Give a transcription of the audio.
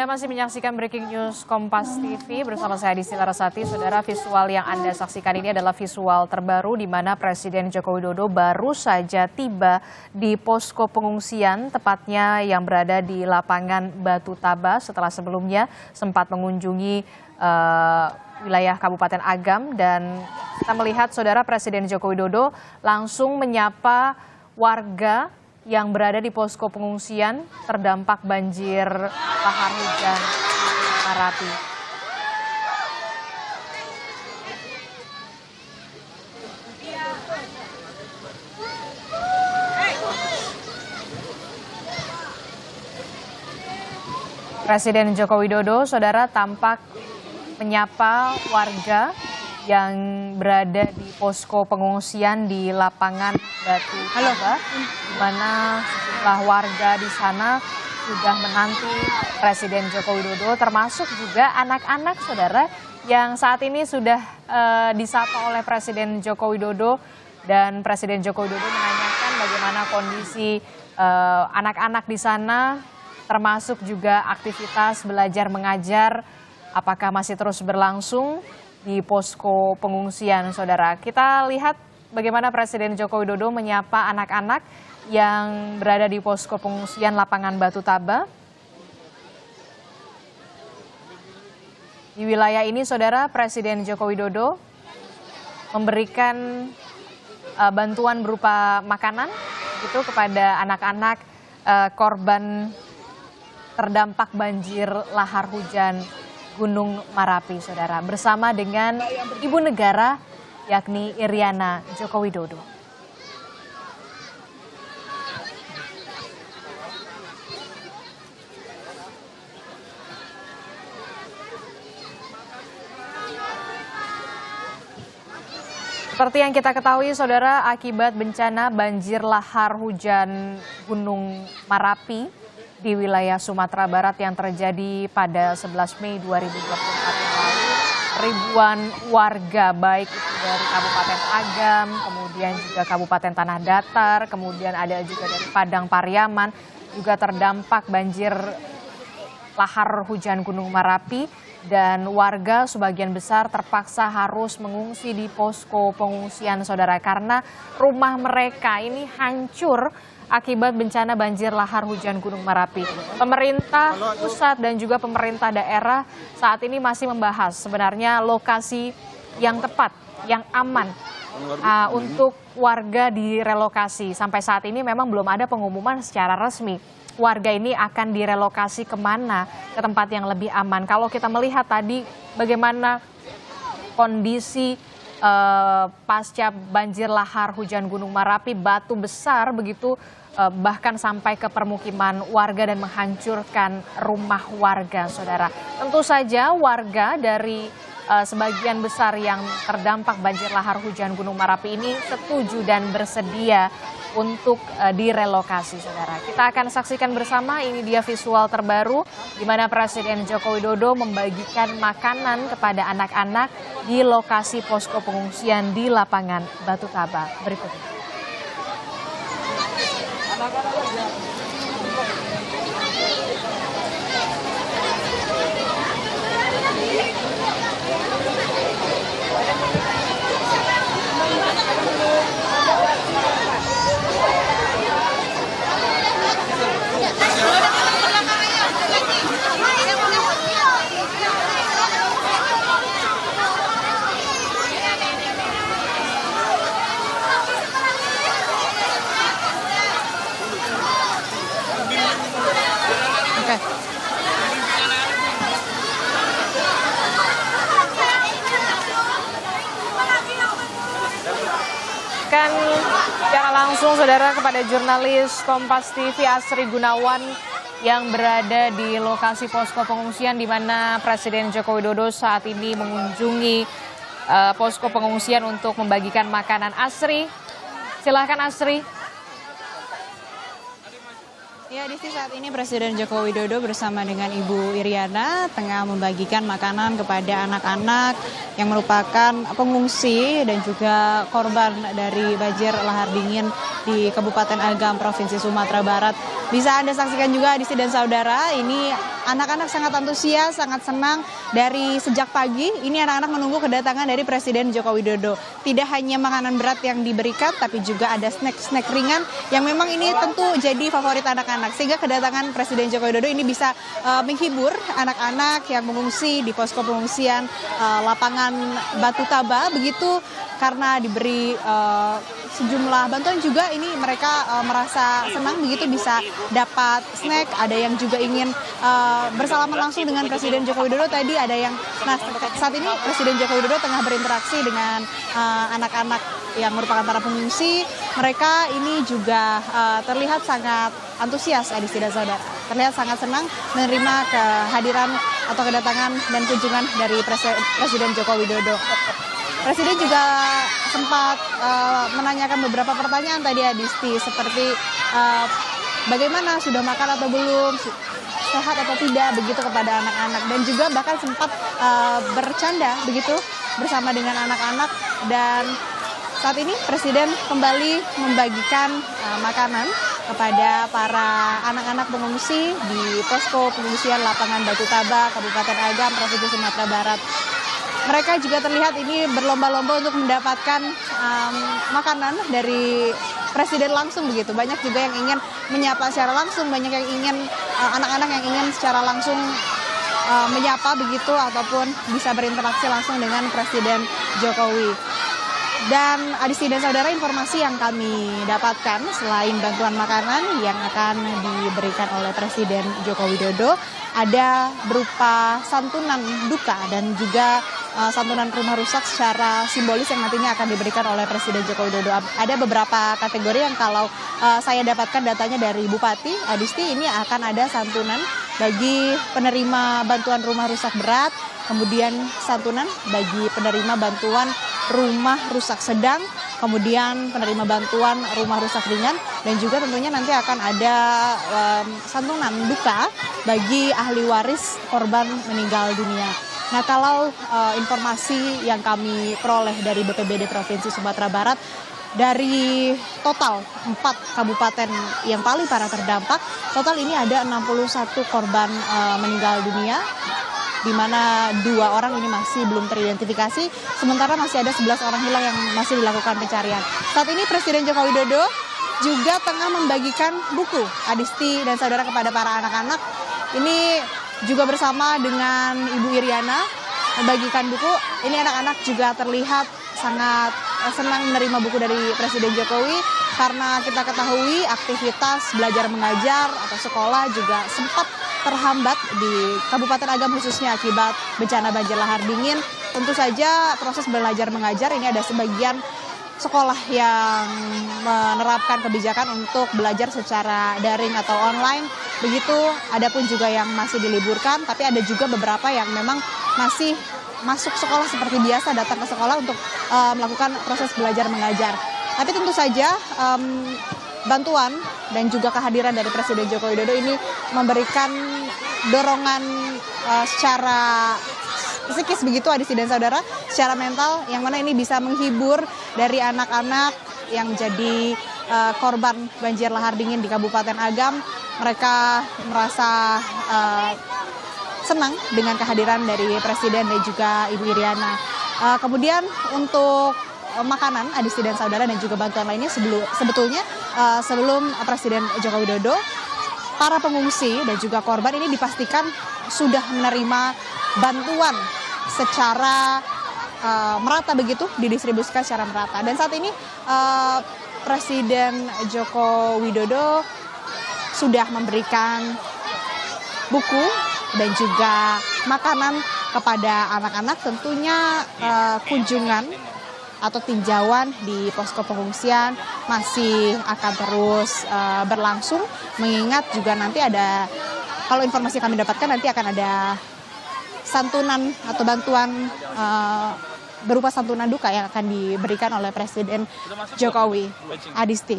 Anda masih menyaksikan Breaking News Kompas TV bersama saya Disi Larasati. Saudara, visual yang Anda saksikan ini adalah visual terbaru di mana Presiden Joko Widodo baru saja tiba di posko pengungsian, tepatnya yang berada di lapangan Batu Taba setelah sebelumnya sempat mengunjungi wilayah Kabupaten Agam. Dan kita melihat, saudara, Presiden Joko Widodo langsung menyapa warga yang berada di posko pengungsian terdampak banjir lahar hujan Marapi. Presiden Joko Widodo, saudara, tampak menyapa warga yang berada di posko pengungsian di lapangan Batu Taba, di mana sejumlah warga di sana sudah menanti Presiden Joko Widodo, termasuk juga anak-anak, saudara, yang saat ini sudah disapa oleh Presiden Joko Widodo. Dan Presiden Joko Widodo menanyakan bagaimana kondisi anak-anak di sana, termasuk juga aktivitas belajar mengajar, apakah masih terus berlangsung di posko pengungsian, saudara. Kita lihat bagaimana Presiden Joko Widodo menyapa anak-anak yang berada di posko pengungsian lapangan Batu Taba. Di wilayah ini, saudara, Presiden Joko Widodo memberikan bantuan berupa makanan gitu kepada anak-anak korban terdampak banjir lahar hujan Gunung Marapi, saudara, bersama dengan Ibu Negara yakni Iriana Joko Widodo. Seperti yang kita ketahui, saudara, akibat bencana banjir lahar hujan Gunung Marapi di wilayah Sumatera Barat yang terjadi pada 11 Mei 2024 yang lalu, ribuan warga baik itu dari Kabupaten Agam, kemudian juga Kabupaten Tanah Datar, kemudian ada juga dari Padang Pariaman, juga terdampak banjir lahar hujan Gunung Marapi. Dan warga sebagian besar terpaksa harus mengungsi di posko pengungsian, saudara, karena rumah mereka ini hancur akibat bencana banjir lahar hujan Gunung Marapi. Pemerintah pusat dan juga pemerintah daerah saat ini masih membahas sebenarnya lokasi yang tepat, yang aman untuk warga direlokasi. Sampai saat ini memang belum ada pengumuman secara resmi warga ini akan direlokasi kemana, ke tempat yang lebih aman. Kalau kita melihat tadi bagaimana kondisi pasca banjir lahar hujan Gunung Marapi, batu besar begitu bahkan sampai ke permukiman warga dan menghancurkan rumah warga, saudara. Tentu saja warga dari sebagian besar yang terdampak banjir lahar hujan Gunung Marapi ini setuju dan bersedia untuk direlokasi, saudara. Kita akan saksikan bersama, ini dia visual terbaru di mana Presiden Joko Widodo membagikan makanan kepada anak-anak di lokasi posko pengungsian di lapangan Batu Taba. Berikut ini. Kan secara langsung, saudara, kepada jurnalis Kompas TV Asri Gunawan yang berada di lokasi posko pengungsian di mana Presiden Joko Widodo saat ini mengunjungi posko pengungsian untuk membagikan makanan. Asri, silahkan, Asri. Ya, di saat ini Presiden Joko Widodo bersama dengan Ibu Iriana tengah membagikan makanan kepada anak-anak yang merupakan pengungsi dan juga korban dari banjir lahar dingin di Kabupaten Agam, Provinsi Sumatera Barat. Bisa Anda saksikan juga Adisti dan saudara, ini anak-anak sangat antusias, sangat senang dari sejak pagi. Ini anak-anak menunggu kedatangan dari Presiden Joko Widodo. Tidak hanya makanan berat yang diberikan, tapi juga ada snack-snack ringan yang memang ini tentu jadi favorit anak-anak. Sehingga kedatangan Presiden Joko Widodo ini bisa menghibur anak-anak yang mengungsi di posko pengungsian lapangan Batu Taba, begitu karena diberi sejumlah bantuan juga ini mereka merasa senang begitu bisa dapat snack, ada yang juga ingin bersalaman langsung dengan Presiden Joko Widodo tadi ada yang, nah saat ini Presiden Joko Widodo tengah berinteraksi dengan anak-anak yang merupakan para pengungsi, mereka ini juga terlihat sangat antusias Adisti dan saudara, terlihat sangat senang menerima kehadiran atau kedatangan dan kunjungan dari Presiden Joko Widodo. Presiden juga sempat menanyakan beberapa pertanyaan tadi Adisti, seperti bagaimana, sudah makan atau belum, sehat atau tidak, begitu kepada anak-anak. Dan juga bahkan sempat bercanda begitu bersama dengan anak-anak. Dan saat ini Presiden kembali membagikan makanan kepada para anak-anak pengungsi di posko pengungsian lapangan Batu Taba, Kabupaten Agam, Provinsi Sumatera Barat. Mereka juga terlihat ini berlomba-lomba untuk mendapatkan makanan dari Presiden langsung begitu. Banyak juga yang ingin menyapa secara langsung, banyak yang ingin anak-anak yang ingin secara langsung menyapa begitu ataupun bisa berinteraksi langsung dengan Presiden Jokowi. Dan Adisti dan saudara, informasi yang kami dapatkan selain bantuan makanan yang akan diberikan oleh Presiden Joko Widodo, ada berupa santunan duka dan juga santunan rumah rusak secara simbolis yang nantinya akan diberikan oleh Presiden Joko Widodo. Ada beberapa kategori yang kalau saya dapatkan datanya dari Bupati Adisti, ini akan ada santunan bagi penerima bantuan rumah rusak berat, kemudian santunan bagi penerima bantuan rumah rusak sedang, kemudian penerima bantuan rumah rusak ringan, dan juga tentunya nanti akan ada santunan duka bagi ahli waris korban meninggal dunia. Nah, kalau informasi yang kami peroleh dari BPBD Provinsi Sumatera Barat, dari total 4 kabupaten yang paling parah terdampak, total ini ada 61 korban meninggal dunia, di mana 2 orang ini masih belum teridentifikasi, sementara masih ada 11 orang hilang yang masih dilakukan pencarian. Saat ini Presiden Joko Widodo juga tengah membagikan buku Adisti dan saudara kepada para anak-anak. Ini juga bersama dengan Ibu Iriana membagikan buku. Ini anak-anak juga terlihat sangat senang menerima buku dari Presiden Jokowi, karena kita ketahui aktivitas belajar mengajar atau sekolah juga sempat terhambat di Kabupaten Agam khususnya akibat bencana banjir lahar dingin. Tentu saja proses belajar mengajar ini ada sebagian sekolah yang menerapkan kebijakan untuk belajar secara daring atau online. Begitu, ada pun juga yang masih diliburkan, tapi ada juga beberapa yang memang masih masuk sekolah seperti biasa, datang ke sekolah untuk melakukan proses belajar mengajar. Tapi tentu saja bantuan dan juga kehadiran dari Presiden Joko Widodo ini memberikan dorongan secara psikis begitu Adisti dan saudara, secara mental, yang mana ini bisa menghibur dari anak-anak yang jadi korban banjir lahar dingin di Kabupaten Agam. Mereka merasa senang dengan kehadiran dari Presiden dan juga Ibu Iriana. Kemudian untuk makanan Adisti dan saudara dan juga bantuan lainnya sebetulnya sebelum Presiden Joko Widodo, para pengungsi dan juga korban ini dipastikan sudah menerima bantuan secara merata begitu, didistribusikan secara merata. Dan saat ini Presiden Joko Widodo sudah memberikan buku dan juga makanan kepada anak-anak. Tentunya kunjungan atau tinjauan di posko pengungsian masih akan terus berlangsung, mengingat juga nanti ada, kalau informasi kami dapatkan nanti akan ada santunan atau bantuan berupa santunan duka yang akan diberikan oleh Presiden Jokowi. Adisti.